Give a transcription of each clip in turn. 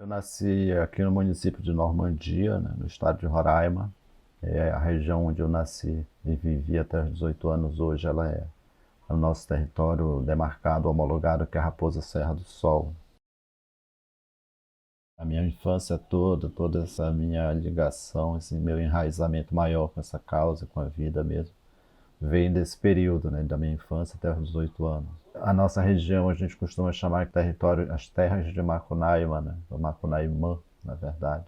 Eu nasci aqui no município de Normandia, né, no estado de Roraima. É a região onde eu nasci e vivi até os 18 anos. Hoje ela é o nosso território demarcado, homologado, que é a Raposa Serra do Sol. A minha infância toda essa minha ligação, esse meu enraizamento maior com essa causa, com a vida mesmo, vem desse período, né, da minha infância até os 18 anos. A nossa região a gente costuma chamar de território, as terras de Macunaíma, né, ou Macunaíma, na verdade.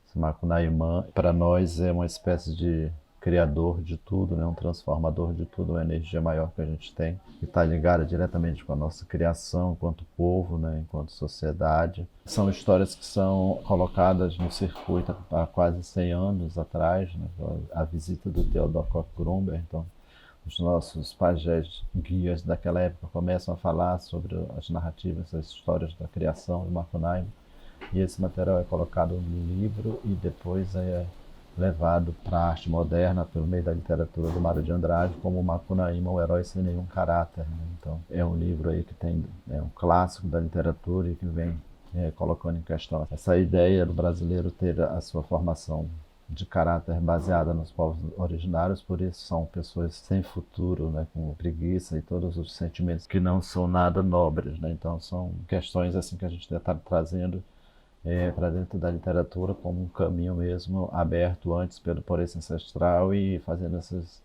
Esse Macunaíma, para nós, é uma espécie de criador de tudo, né? Um transformador de tudo, uma energia maior que a gente tem, que está ligada diretamente com a nossa criação enquanto povo, né? Enquanto sociedade. São histórias que são colocadas no circuito há quase 100 anos atrás, né? A visita do Theodor Koch-Grünberg, então os nossos pajés guias daquela época começam a falar sobre as narrativas, as histórias da criação de Macunaíma. E esse material é colocado no livro e depois é levado para a arte moderna pelo meio da literatura do Mário de Andrade como Macunaíma, o herói sem nenhum caráter, né? Então é um livro aí que tem um clássico da literatura e que vem colocando em questão essa ideia do brasileiro ter a sua formação de caráter baseada nos povos originários, por isso são pessoas sem futuro, né, com preguiça e todos os sentimentos que não são nada nobres, né? Então são questões assim que a gente está trazendo para dentro da literatura como um caminho mesmo aberto antes por esse ancestral e fazendo essas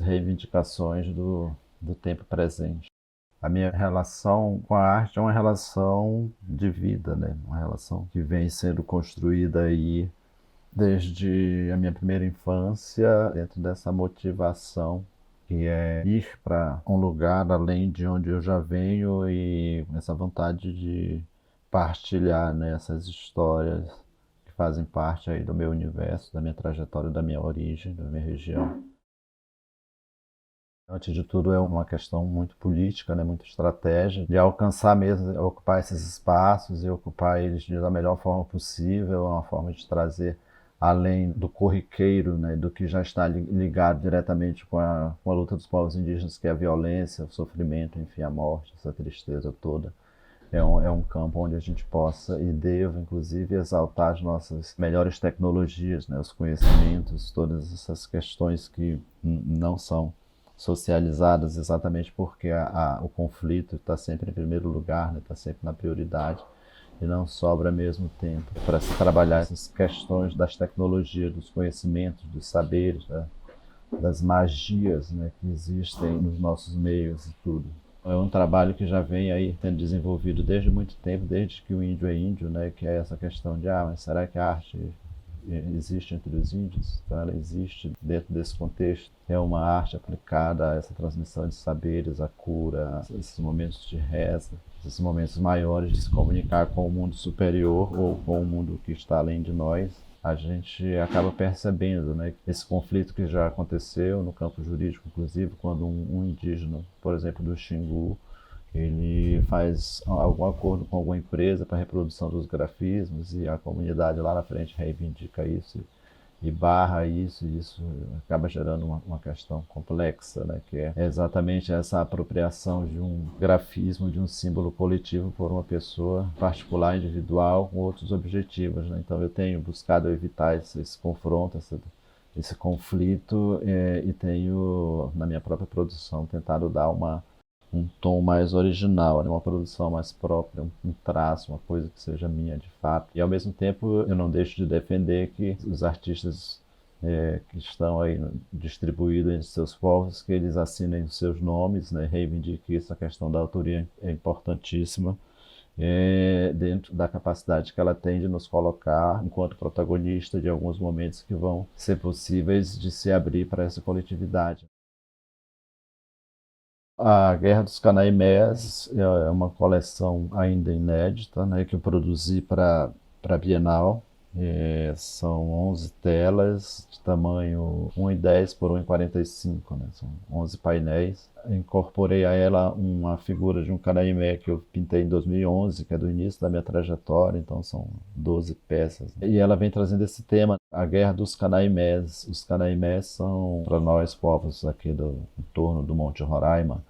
reivindicações do tempo presente. A minha relação com a arte é uma relação de vida, né? Uma relação que vem sendo construída aí desde a minha primeira infância, dentro dessa motivação que é ir para um lugar além de onde eu já venho e essa vontade de partilhar, né, essas histórias que fazem parte aí do meu universo, da minha trajetória, da minha origem, da minha região. Antes de tudo, é uma questão muito política, né, muito estratégia, de alcançar mesmo, ocupar esses espaços e ocupar eles da melhor forma possível, uma forma de trazer além do corriqueiro, né, do que já está ligado diretamente com a luta dos povos indígenas, que é a violência, o sofrimento, enfim, a morte, essa tristeza toda. É um campo onde a gente possa e deva, inclusive, exaltar as nossas melhores tecnologias, né, os conhecimentos, todas essas questões que não são socializadas exatamente porque o conflito está sempre em primeiro lugar, né, está sempre na prioridade e não sobra mesmo tempo para se trabalhar essas questões das tecnologias, dos conhecimentos, dos saberes, né, das magias, né, que existem nos nossos meios e tudo. É um trabalho que já vem aí sendo desenvolvido desde muito tempo, desde que o índio é índio, né, que é essa questão de, mas será que a arte existe entre os índios? Então ela existe dentro desse contexto. É uma arte aplicada a essa transmissão de saberes, a cura, esses momentos de reza, esses momentos maiores de se comunicar com o mundo superior ou com o mundo que está além de nós. A gente acaba percebendo, né, esse conflito que já aconteceu no campo jurídico, inclusive, quando um indígena, por exemplo, do Xingu, ele faz algum acordo com alguma empresa para a reprodução dos grafismos e a comunidade lá na frente reivindica isso e barra isso, e isso acaba gerando uma questão complexa, né, que é exatamente essa apropriação de um grafismo, de um símbolo coletivo por uma pessoa particular, individual, com outros objetivos, né? Então eu tenho buscado evitar esse confronto, esse conflito, e tenho, na minha própria produção, tentado dar um tom mais original, né? Uma produção mais própria, um traço, uma coisa que seja minha de fato. E ao mesmo tempo eu não deixo de defender que os artistas que estão aí distribuídos entre seus povos, que eles assinem os seus nomes, né? Reivindique isso, a questão da autoria é importantíssima, dentro da capacidade que ela tem de nos colocar enquanto protagonista de alguns momentos que vão ser possíveis de se abrir para essa coletividade. A Guerra dos Canaimés é uma coleção ainda inédita, né, que eu produzi para a Bienal. São 11 telas de tamanho 1,10 por 1,45, né? São 11 painéis. Incorporei a ela uma figura de um canaimé que eu pintei em 2011, que é do início da minha trajetória, então são 12 peças. E ela vem trazendo esse tema, a Guerra dos Canaimés. Os canaimés são, para nós povos aqui do entorno do Monte Roraima,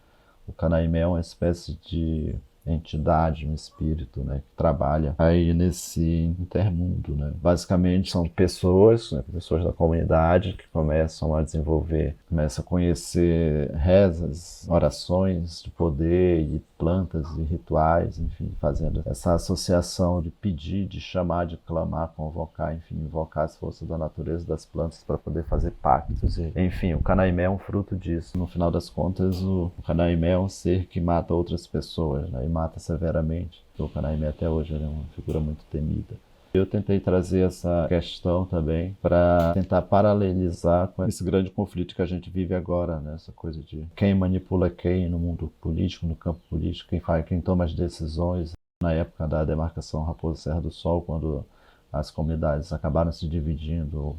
o canaimé é uma espécie de entidade, um espírito, né, que trabalha aí nesse intermundo, né. Basicamente são pessoas, né, pessoas da comunidade que começam a desenvolver, começam a conhecer rezas, orações de poder e plantas e rituais, enfim, fazendo essa associação de pedir, de chamar, de clamar, convocar, enfim, invocar as forças da natureza, das plantas para poder fazer pactos. E, enfim, o Canaimé é um fruto disso. No final das contas, o Canaimé é um ser que mata outras pessoas, né, e mata severamente. O Canaimé até hoje é uma figura muito temida. Eu tentei trazer essa questão também para tentar paralelizar com esse grande conflito que a gente vive agora, né? Essa coisa de quem manipula quem no mundo político, no campo político, quem toma as decisões. Na época da demarcação Raposa Serra do Sol, quando as comunidades acabaram se dividindo,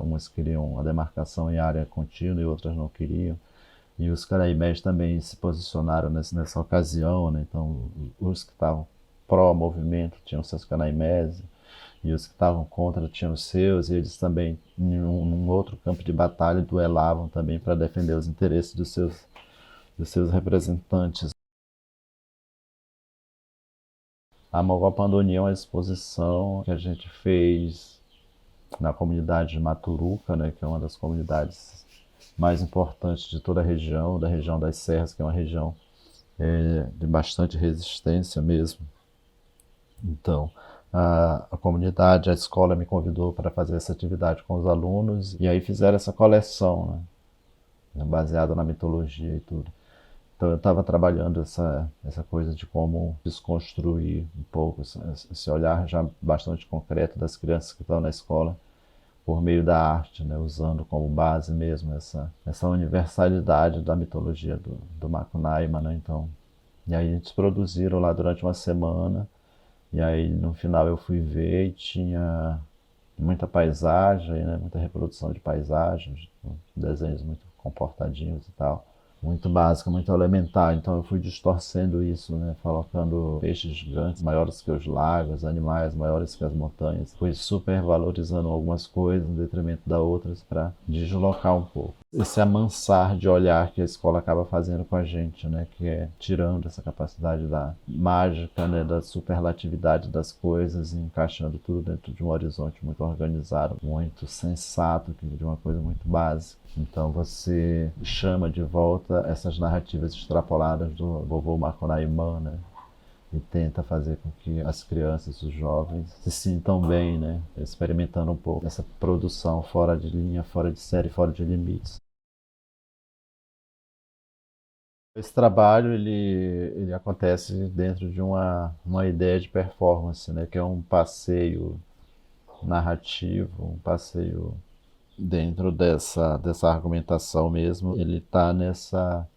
umas queriam a demarcação em área contínua e outras não queriam. E os canaimés também se posicionaram nessa ocasião, né? Então, os que estavam pró-movimento tinham seus canaimés, e os que estavam contra tinham os seus, e eles também, num outro campo de batalha, duelavam também para defender os interesses dos seus representantes. A Mogopandoni é uma exposição que a gente fez na comunidade de Maturuca, né, que é uma das comunidades mais importantes de toda a região, da região das Serras, que é uma região de bastante resistência mesmo. Então, a comunidade, a escola me convidou para fazer essa atividade com os alunos, e aí fizeram essa coleção, né, baseada na mitologia e tudo. Então eu estava trabalhando essa coisa de como desconstruir um pouco esse olhar já bastante concreto das crianças que estão na escola por meio da arte, né, usando como base mesmo essa universalidade da mitologia do Macunaíma, né? Então, e aí eles produziram lá durante uma semana, e aí no final eu fui ver e tinha muita paisagem, né, muita reprodução de paisagens, desenhos muito comportadinhos e tal. Muito básica, muito elementar. Então eu fui distorcendo isso, né? Colocando peixes gigantes maiores que os lagos, animais maiores que as montanhas. Fui super valorizando algumas coisas em detrimento das outras para deslocar um pouco. Esse amansar de olhar que a escola acaba fazendo com a gente, né? Que é tirando essa capacidade da mágica, né? Da superlatividade das coisas e encaixando tudo dentro de um horizonte muito organizado, muito sensato, de uma coisa muito básica. Então você chama de volta essas narrativas extrapoladas do vovô Macunaíma, né? E tenta fazer com que as crianças, os jovens, se sintam bem, né? Experimentando um pouco essa produção fora de linha, fora de série, fora de limites. Esse trabalho ele acontece dentro de uma ideia de performance, né? Que é um passeio narrativo, um passeio dentro dessa argumentação mesmo. Ele está nessa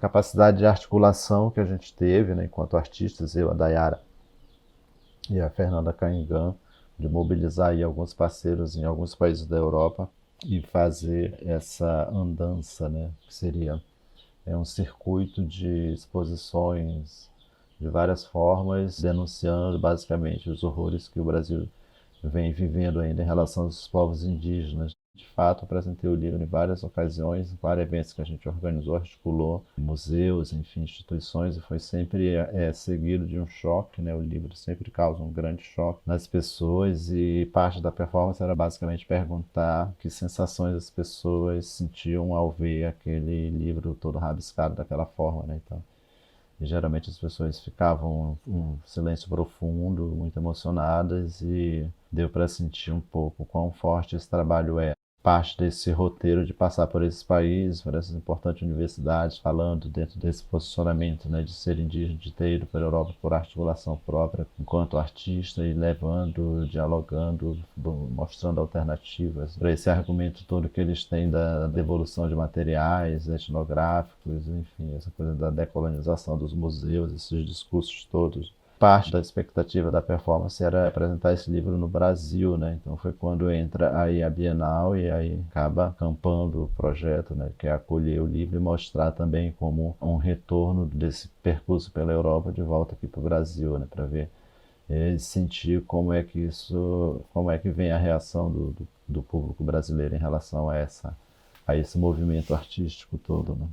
capacidade de articulação que a gente teve, né, enquanto artistas, eu, a Dayara e a Fernanda Caingan, de mobilizar aí alguns parceiros em alguns países da Europa e fazer essa andança, né, que seria um circuito de exposições de várias formas, denunciando basicamente os horrores que o Brasil vem vivendo ainda em relação aos povos indígenas. De fato, apresentei o livro em várias ocasiões, em vários eventos que a gente organizou, articulou, museus, enfim, instituições, e foi sempre seguido de um choque, né? O livro sempre causa um grande choque nas pessoas, e parte da performance era basicamente perguntar que sensações as pessoas sentiam ao ver aquele livro todo rabiscado daquela forma, né? Então, e geralmente as pessoas ficavam um silêncio profundo, muito emocionadas, e deu para sentir um pouco quão forte esse trabalho é. Parte desse roteiro de passar por esses países, por essas importantes universidades, falando dentro desse posicionamento, né, de ser indígena, de ter ido para a Europa por articulação própria, enquanto artista, e levando, dialogando, mostrando alternativas para esse argumento todo que eles têm da devolução de materiais etnográficos, enfim, essa coisa da decolonização dos museus, esses discursos todos. Parte da expectativa da performance era apresentar esse livro no Brasil, né? Então foi quando entra aí a Bienal, e aí acaba acampando o projeto, né? Que é acolher o livro e mostrar também como um retorno desse percurso pela Europa de volta aqui para o Brasil, né? Para ver e sentir como é que vem a reação do público brasileiro em relação a esse movimento artístico todo, né?